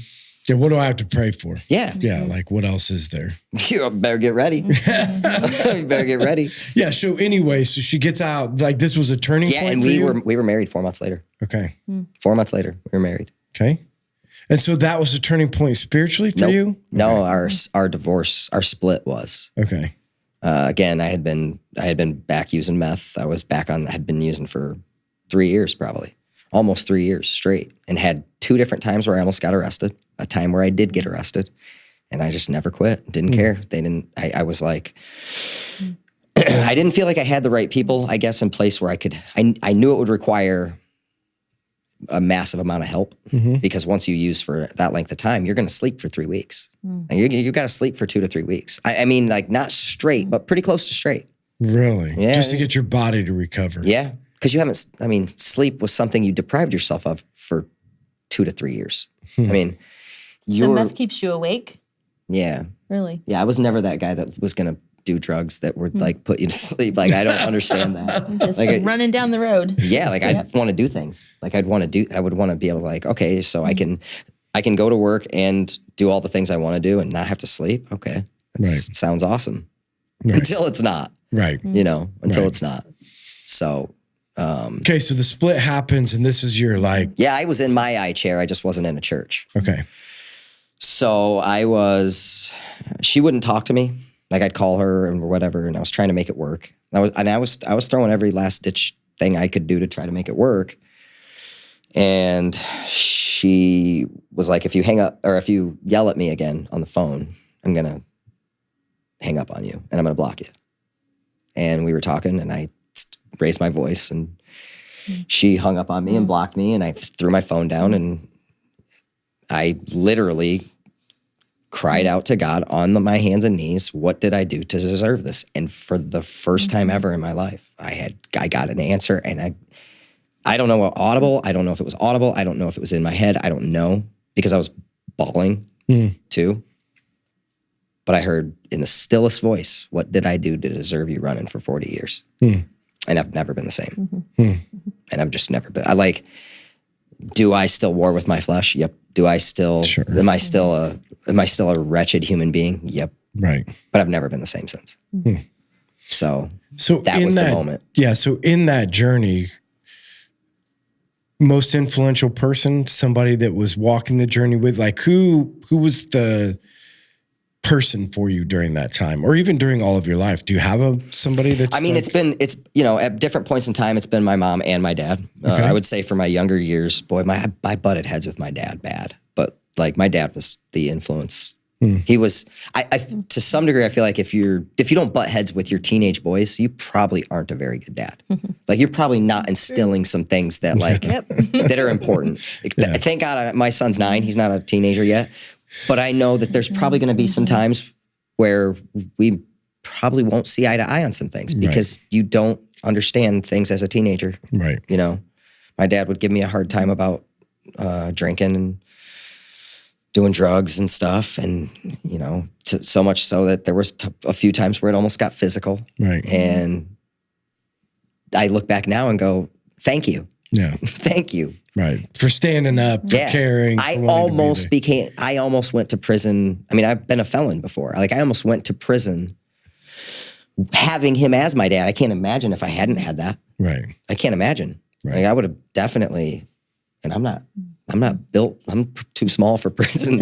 Yeah, what do I have to pray for? Yeah, Yeah, like what else is there? you better get ready. You better get ready. Yeah, so anyway, so she gets out, like this was a turning Yeah, point and for you? we were married 4 months later. Okay. 4 months later, we were married. Okay. And so that was a turning point spiritually for you? No, our divorce, our split was. Okay. Again, I had been back using meth. I had been using for 3 years probably. Almost 3 years straight, and had 2 different times where I almost got arrested, a time where I did get arrested, and I just never quit. Didn't care. I was like, I didn't feel like I had the right people, I guess, in place where I knew it would require a massive amount of help because once you use for that length of time, you're going to sleep for 3 weeks. And you got to sleep for 2 to 3 weeks. I mean, like not straight, but pretty close to straight. Really? Yeah. Just to get your body to recover. Yeah. Because sleep was something you deprived yourself of for 2 to 3 years. I mean, So meth keeps you awake? Yeah. Really? Yeah, I was never that guy that was going to do drugs that would like put you to sleep. Like, I don't understand that. Just Like, running down the road. yeah, like I want to do things. Like I would want to be able to like, okay, so I can go to work and do all the things I want to do and not have to sleep. Okay. That sounds awesome. Right. Until it's not. Right. Until it's not. So okay, so the split happens, and this is your like. yeah, I was in my eye chair. I just wasn't in a church. Okay. So she wouldn't talk to me. Like I'd call her and whatever, and I was trying to make it work. I was throwing every last ditch thing I could do to try to make it work. And she was like, if you hang up or if you yell at me again on the phone, I'm gonna hang up on you and I'm gonna block you. And we were talking, and I raised my voice, and she hung up on me and blocked me, and I threw my phone down, and I literally cried out to God on my hands and knees, what did I do to deserve this? And for the first time ever in my life, I got an answer, and I don't know what audible, I don't know if it was audible, I don't know if it was in my head, I don't know, because I was bawling too. But I heard in the stillest voice, what did I do to deserve you running for 40 years? And I've never been the same. And I've just never been. Do I still war with my flesh? Yep. Do I still, am I still a wretched human being? Yep. Right. But I've never been the same since. So that in was the moment. Yeah. So in that journey, most influential person, somebody that was walking the journey with, like who was the person for you during that time, or even during all of your life? Do you have somebody that's? I mean, like, it's at different points in time, it's been my mom and my dad. Okay. I would say for my younger years, boy, I butted heads with my dad bad, but like my dad was the influence. He was. I to some degree, I feel like if you don't butt heads with your teenage boys, you probably aren't a very good dad. Like you're probably not instilling some things that like that are important. Thank God, my son's 9; he's not a teenager yet. But I know that there's probably going to be some times where we probably won't see eye to eye on some things because you don't understand things as a teenager. Right. You know, my dad would give me a hard time about drinking and doing drugs and stuff. And, so much so that there was a few times where it almost got physical. Right. And I look back now and go, thank you. Yeah. Thank you. Right. For standing up, for caring. I almost went to prison. I mean, I've been a felon before. Like I almost went to prison having him as my dad. I can't imagine if I hadn't had that. Right. I can't imagine. Right. Like I would have definitely, and I'm not I'm not built. I'm too small for prison.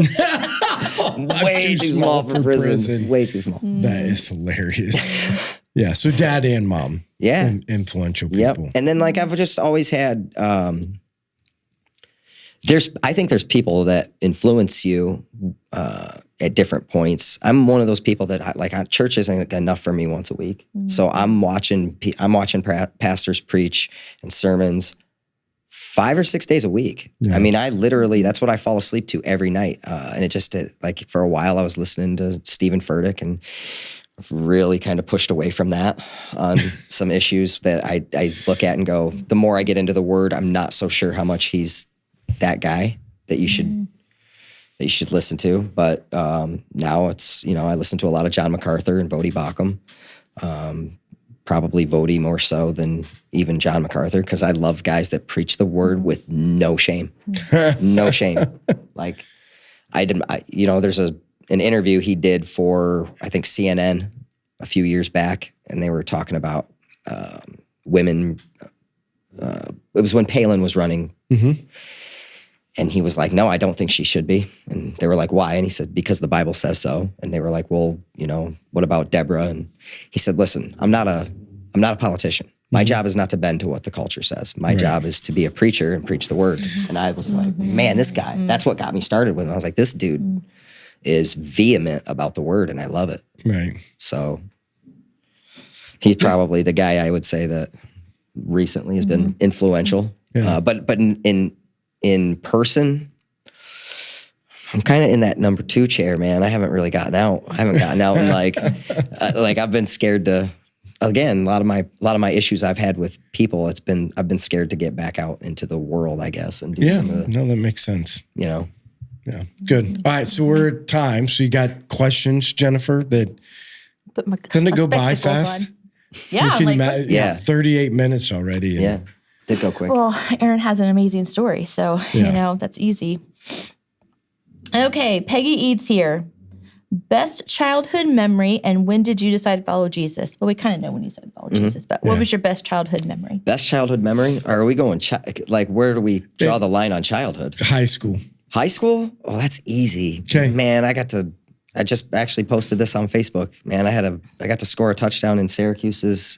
Way too small for prison. Way too small. That is hilarious. Yeah. So dad and mom. Yeah. Influential people. Yep. And then like I've just always had, I think there's people that influence you at different points. I'm one of those people that church isn't enough for me once a week. So I'm watching pastors preach and sermons 5 or 6 days a week. Yeah. I mean, I literally, that's what I fall asleep to every night. And it just, like for a while I was listening to Stephen Furtick and really kind of pushed away from that on some issues that I look at and go, the more I get into the word, I'm not so sure how much he's that guy that you should listen to. But now it's, I listen to a lot of John MacArthur and Vodi Bakum. Probably Vodi more so than even John MacArthur, because I love guys that preach the word with no shame. No shame. Like there's an interview he did for, I think, CNN a few years back, and they were talking about women. It was when Palin was running. Mm-hmm. And he was like, no, I don't think she should be. And they were like, why? And he said, because the Bible says so. And they were like, well, what about Deborah? And he said, listen, I'm not a politician. My job is not to bend to what the culture says. My job is to be a preacher and preach the word. And I was like, man, this guy, that's what got me started with him. I was like, this dude is vehement about the word, and I love it. Right. So he's probably the guy I would say that recently has been influential. Yeah. But in person, I'm kind of in that number 2 chair, man. I haven't really gotten out. I haven't gotten out and like I've been scared to. Again, a lot of my issues I've had with people. I've been scared to get back out into the world, I guess, and do some of the. No, that makes sense. Yeah, good. All right, so we're at time. So you got questions, Jennifer? Didn't it go by fast? On. Yeah, 38 minutes already. Yeah. Did go quick. Well, Aaron has an amazing story, so, that's easy. Okay, Peggy Eads here. Best childhood memory, and when did you decide to follow Jesus? Well, we kind of know when you said follow Jesus, but what was your best childhood memory? Best childhood memory? Or are we going, where do we draw the line on childhood? High school. High school? Oh, that's easy. Okay. Man, I just actually posted this on Facebook. Man, I got to score a touchdown in Syracuse's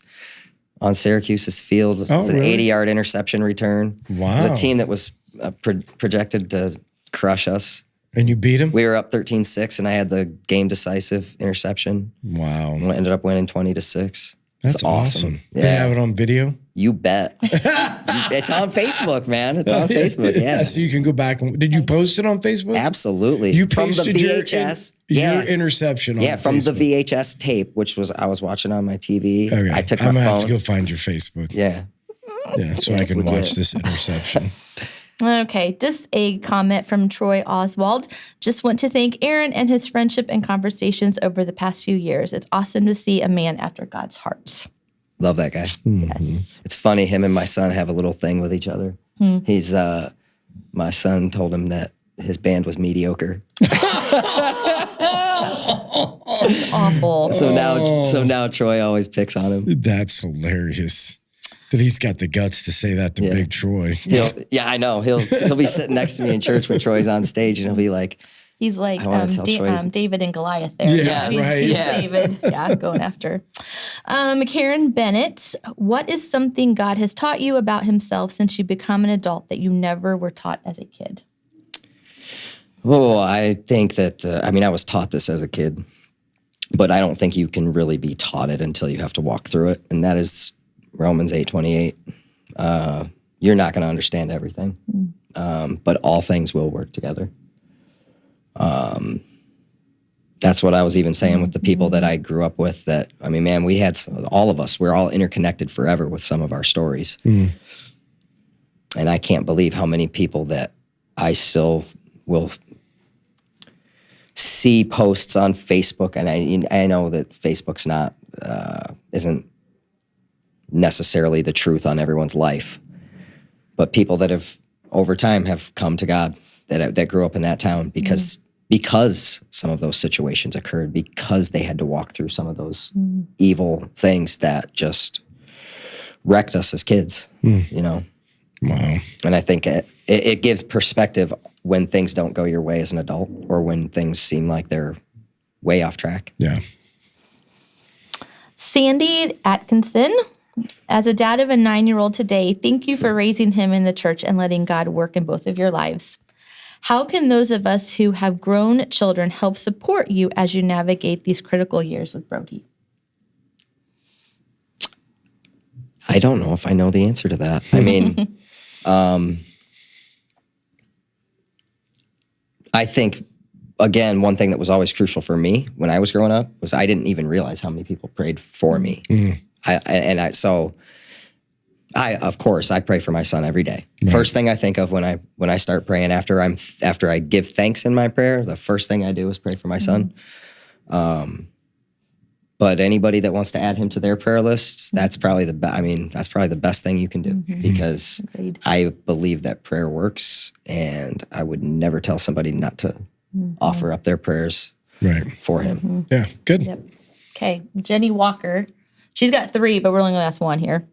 field. It was an 80-yard interception return. Wow. It was a team that was projected to crush us. And you beat them? We were up 13-6, and I had the game-decisive interception. Wow. And we ended up winning 20-6. That's awesome. Yeah. They have it on video? You bet. It's on Facebook, man. It's on Facebook, yeah. So you can go back. Did you post it on Facebook? Absolutely. You posted from the VHS. Your interception on from Facebook. the VHS tape, which I was watching on my TV. Okay. I took my phone. I'm going to have to go find your Facebook. Yeah. Yeah, so I can watch this interception. Okay, just a comment from Troy Oswald. Just want to thank Aaron and his friendship and conversations over the past few years. It's awesome to see a man after God's heart. Love that guy. Mm-hmm. Yes. It's funny, him and my son have a little thing with each other. He's, my son told him that his band was mediocre. That's awful. So now Troy always picks on him. That's hilarious. That he's got the guts to say that to Big Troy. I know. He'll be sitting next to me in church when Troy's on stage, and he'll be like, he's like David and Goliath there. Yeah, right. He's David. Yeah, going after. Karen Bennett, what is something God has taught you about himself since you become an adult that you never were taught as a kid? Oh, I think that, I was taught this as a kid, but I don't think you can really be taught it until you have to walk through it. And that is Romans 8:28. You're not going to understand everything, but all things will work together. That's what I was even saying with the people that I grew up with. That, we had all of us. We're all interconnected forever with some of our stories, and I can't believe how many people that I still will see posts on Facebook, and I know that Facebook's not isn't necessarily the truth on everyone's life, but people that have over time have come to God that grew up in that town because some of those situations occurred, because they had to walk through some of those evil things that just wrecked us as kids, Wow. And I think it gives perspective when things don't go your way as an adult, or when things seem like they're way off track. Yeah. Sandy Atkinson, as a dad of a 9-year-old today, thank you for raising him in the church and letting God work in both of your lives. How can those of us who have grown children help support you as you navigate these critical years with Brody? I don't know if I know the answer to that. I mean, I think, again, one thing that was always crucial for me when I was growing up was I didn't even realize how many people prayed for me. Of course, I pray for my son every day. Right. First thing I think of when I start praying after I give thanks in my prayer, the first thing I do is pray for my son. But anybody that wants to add him to their prayer list, that's probably the best thing you can do, because Agreed. I believe that prayer works, and I would never tell somebody not to offer up their prayers for him. Yeah, good. Yep. Okay, Jenny Walker. She's got 3, but we're only going to ask 1 here.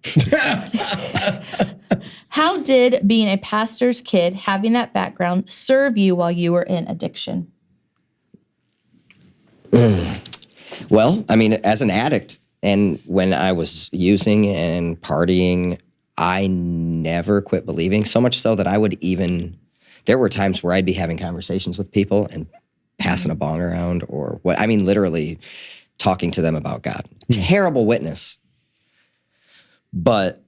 How did being a pastor's kid, having that background, serve you while you were in addiction? Well, I mean, as an addict, and when I was using and partying, I never quit believing, so much so that there were times where I'd be having conversations with people and passing a bong around, or literally talking to them about God. Terrible witness. But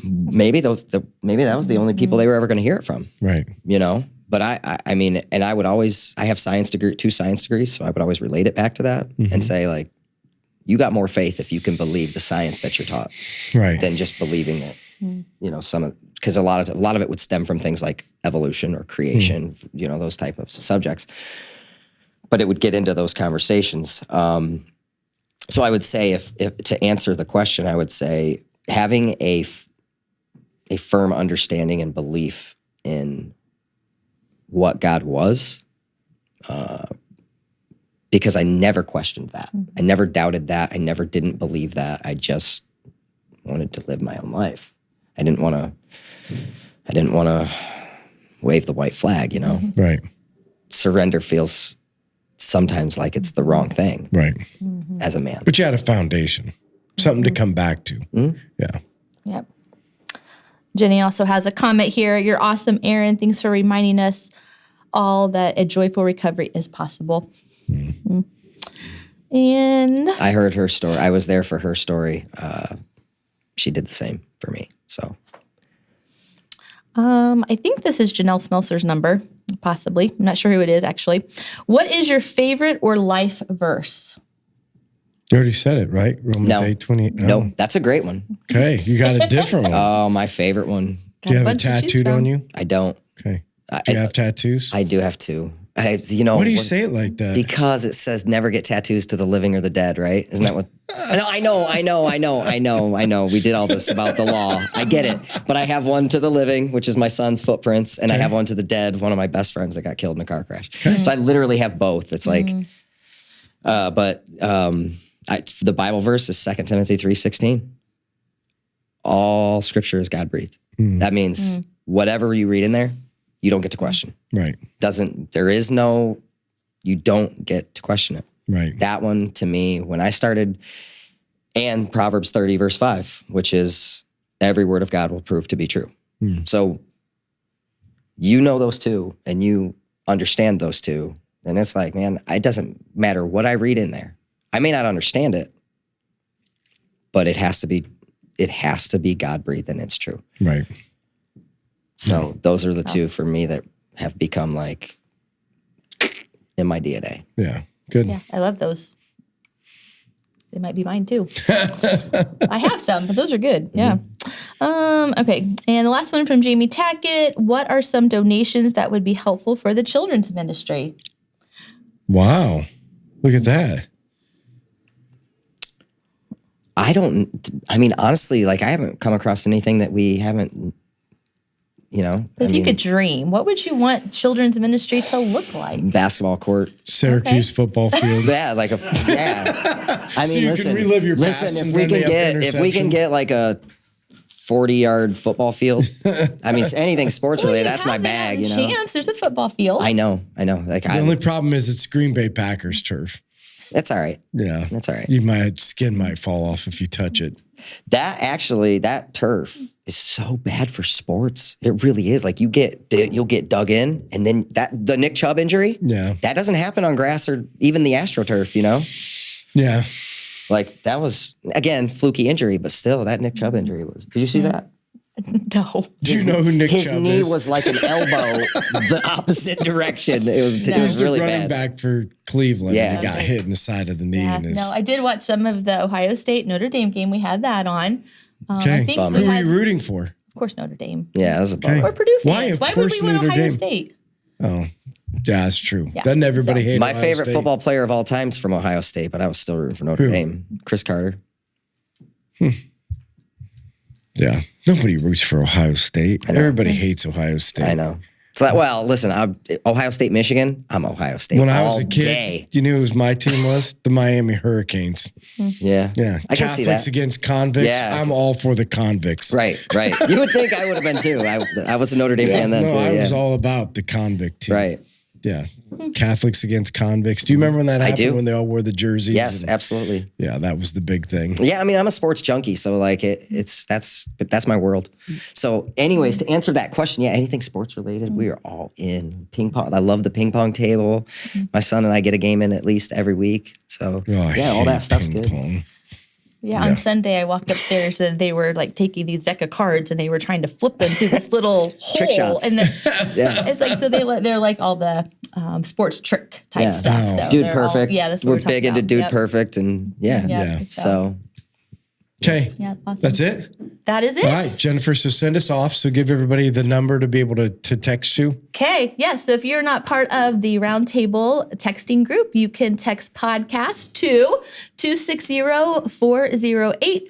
maybe that was the only people they were ever going to hear it from. Right. But I mean, and I would always, I have 2 science degrees, so I would always relate it back to that and say, like, you got more faith if you can believe the science that you're taught, than just believing it. Because a lot of it would stem from things like evolution or creation, those type of subjects. But it would get into those conversations. So I would say, if to answer the question, I would say having a firm understanding and belief in what God was, because I never questioned that. I never doubted that. I never didn't believe that. I just wanted to live my own life. I didn't want to wave the white flag, Right. Surrender feels sometimes like it's the wrong thing. Right. As a man. But you had a foundation, something to come back to. Yeah. Yep. Jenny also has a comment here. You're awesome, Aaron. Thanks for reminding us all that a joyful recovery is possible. And I heard her story. I was there for her story. She did the same for me. So I think this is Janelle Smelser's number, possibly. I'm not sure who it is, actually. What is your favorite or life verse? You already said it, right? Romans 8:20. No, that's a great one. Okay, you got a different one. Oh, my favorite one. Do you have it tattooed on you? I don't. Okay. Do you have tattoos? I do have 2. Why do you say it like that? Because it says never get tattoos to the living or the dead, right? Isn't that what? I know. We did all this about the law. I get it. But I have one to the living, which is my son's footprints, and I have one to the dead, one of my best friends that got killed in a car crash. Okay. So I literally have both. It's like, the Bible verse is 2 Timothy 3:16. All scripture is God-breathed. That means whatever you read in there, you don't get to question. Right. You don't get to question it. Right. That one, to me, when I started, and Proverbs 30 verse 5, which is every word of God will prove to be true. So those 2 and you understand those 2, then it's like, man, it doesn't matter what I read in there. I may not understand it, but it has to be God-breathed and it's true. Right. So those are the 2 for me that have become like in my DNA. Yeah. Good. Yeah, I love those. They might be mine too. I have some, but those are good. Yeah. Okay. And the last one from Jamie Tackett. What are some donations that would be helpful for the children's ministry? Wow. Look at that. Honestly, like, I haven't come across anything that we haven't, If you could dream, what would you want children's ministry to look like? Basketball court. Syracuse football field. Yeah, I mean, so you can relive your past if we can get like a 40-yard football field. I mean, anything sports related, that's my bag, you know. Champs, there's a football field. I know. Like The only problem is it's Green Bay Packers turf. That's all right. Yeah. That's all right. Skin might fall off if you touch it. That turf is so bad for sports. It really is. Like you'll get dug in, and then the Nick Chubb injury. Yeah. That doesn't happen on grass or even the AstroTurf, you know? Yeah. Like that was, again, fluky injury, but still that Nick Chubb injury was. Did you see that? No. Do you know who Nick Chubb is? His knee was like an elbow the opposite direction. It was really running bad. back for Cleveland. Yeah. And he got hit in the side of the knee. Yeah, no, I did watch some of the Ohio State Notre Dame game. We had that on. Okay. I think Who were you rooting for? of course, Notre Dame. Yeah, that was a bummer. Or Purdue fans. Why? Of Why would course we want Notre Ohio Dame. State? Oh, yeah, that's true. Yeah. Doesn't everybody hate My Ohio favorite State? football player of all time is from Ohio State, but I was still rooting for Notre Dame. Chris Carter. Yeah. Nobody roots for Ohio State. Everybody hates Ohio State. I know. So well, listen, Ohio State, Michigan. I'm Ohio State. When all I was a kid, day. you knew who my team was? The Miami Hurricanes. Yeah, Yeah. I can see Catholics that. against convicts. Yeah. I'm all for the convicts. Right. You would think I would have been too. I was a Notre Dame fan then No, too. I Yeah. was all about the convict team. Right. Yeah. Catholics against convicts. Do you remember when that happened? do. When they all wore the jerseys? Yes, And- absolutely. yeah, that was the big thing. Yeah, I mean, I'm a sports junkie, so like that's my world. So, anyways, to answer that question, yeah, anything sports related, we are all in. Ping pong. I love the ping pong table. My son and I get a game in at least every week. So Oh, I yeah, all that hate stuff's ping good. pong. Yeah, on Sunday I walked upstairs and they were like taking these deck of cards and they were trying to flip them through this little Trick hole. shots. And then Yeah. it's like they're like all the sports trick type Yeah. stuff. Oh. So Dude they're all- Perfect. yeah, that's what we're we're talking big into about. Dude Yep. Perfect, and yeah. Yeah. So Okay. Yeah, awesome. That's it? That is it. All right, Jennifer, so send us off. So give everybody the number to be able to text you. Okay. Yes. So if you're not part of the Roundtable texting group, you can text podcast to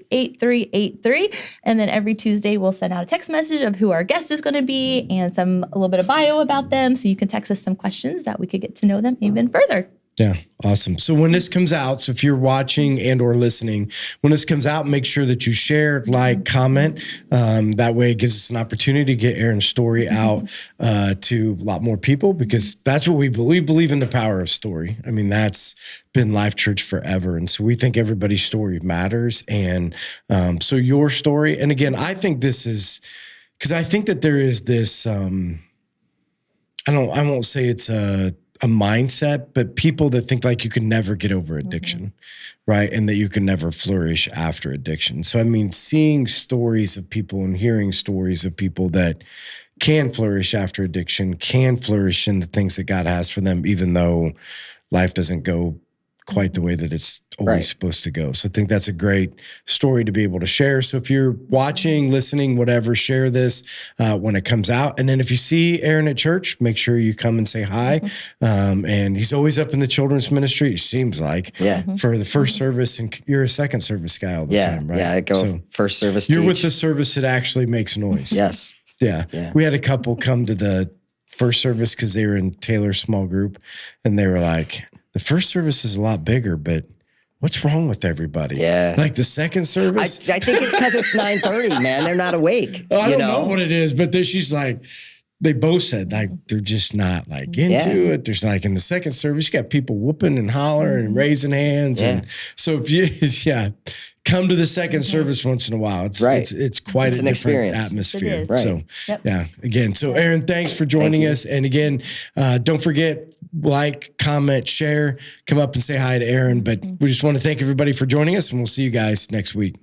260-408-8383. And then every Tuesday, we'll send out a text message of who our guest is going to be and a little bit of bio about them. So you can text us some questions that we could get to know them even further. Yeah, awesome. So when this comes out, so if you're watching and or listening, when this comes out, make sure that you share, like, comment. That way it gives us an opportunity to get Aaron's story out to a lot more people, because that's what we believe. We believe in the power of story. I mean, that's been Life Church forever. And so we think everybody's story matters. And so your story, and again, I think this is, because I think that there is this, I won't say it's a mindset, but people that think like you can never get over addiction, right? And that you can never flourish after addiction. So, I mean, seeing stories of people and hearing stories of people that can flourish after addiction, can flourish in the things that God has for them, even though life doesn't go quite the way that it's always supposed to go. So I think that's a great story to be able to share. So if you're watching, listening, whatever, share this when it comes out. And then if you see Aaron at church, make sure you come and say hi. And he's always up in the children's ministry, it seems like, for the first service. And you're a second service guy all the time, right? Yeah, I go So first service. you're teach. with the service that actually makes noise. Yes. Yeah. We had a couple come to the first service because they were in Taylor's small group, and they were like, the first service is a lot bigger, but what's wrong with everybody? Yeah. Like the second service? I think it's because it's 9:30, man. They're not awake. I don't know what it is, but she's like, they both said like they're just not like into it. There's like in the second service, you got people whooping and hollering and raising hands. And so if you, come to the second service once in a while. It's it's quite It's a an different experience. atmosphere. It is. Right. So Yep. again. So Aaron, thanks for joining us. And again, don't forget, like, comment, share, come up and say hi to Aaron. But we just want to thank everybody for joining us, and we'll see you guys next week.